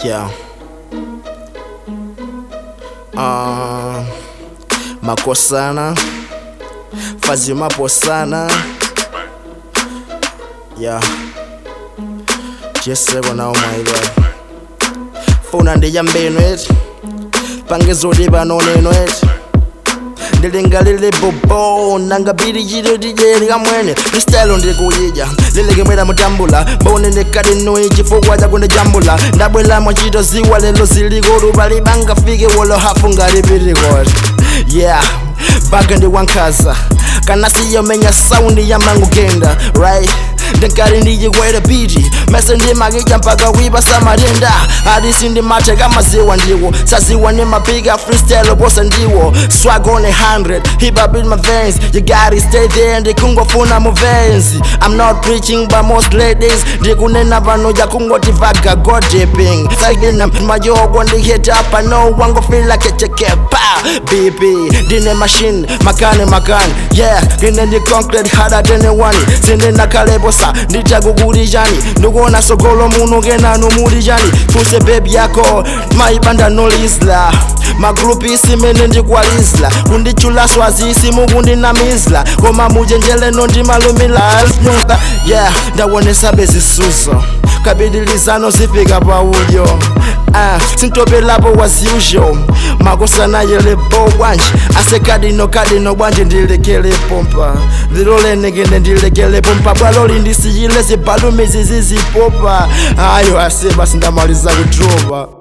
Yeah. Makosana fazi maposana. Yeah. Jesse wana umailwa funa ndiyambinwet pangezodi banonenwet ndilingalile bobo nangabiri jiro dijeri kamwene nistyle ndikuyija lilikemwera mutambula bone ndekadinoyi chifukwa chakundijambula ndabwela mwachito ziwa lelo zilikulu balibanga fike wolo hafu ngalipirikoti. Yeah, baga ndi wankaza kana siyomenya saundi yamangugenda right ndekali ndiyikwera biti mese ndimakija mpaka wiba samarenda hadisi ndimateka maziwa ndiwo saziwa ndimapiga freestyle bosa ndiwo swag on 100 hip hop in my veins you gotta stay there ndikungofuna mu veins. I'm not preaching but most ladies ndikunena pano yakungotivaga god dipping sagina majogo ndihit up I know wango feel like a chekepa BP ndine machine makane yeah ndine ndi concrete harder than anyone sinde nakalebo nditakukulijani ndikuona sogolo muno kenano mulijani fuse baby yako maibanda nolisla magrupi isimene ndikwalisla kundichulaso azisi mukundinamizla koma mujenjeleno ndimalumila. Yeah, ndawonesa bezisuzo kabidilizano zifika paudyo sintopelapo was usual makosana yelebo bwanji ase kadino bwanji ndilekele pompa lilolenegende ndilekele pompa bwaloli ndisiyile zibalumizi zizipopa ayo ase basi ndamaliza kutropa.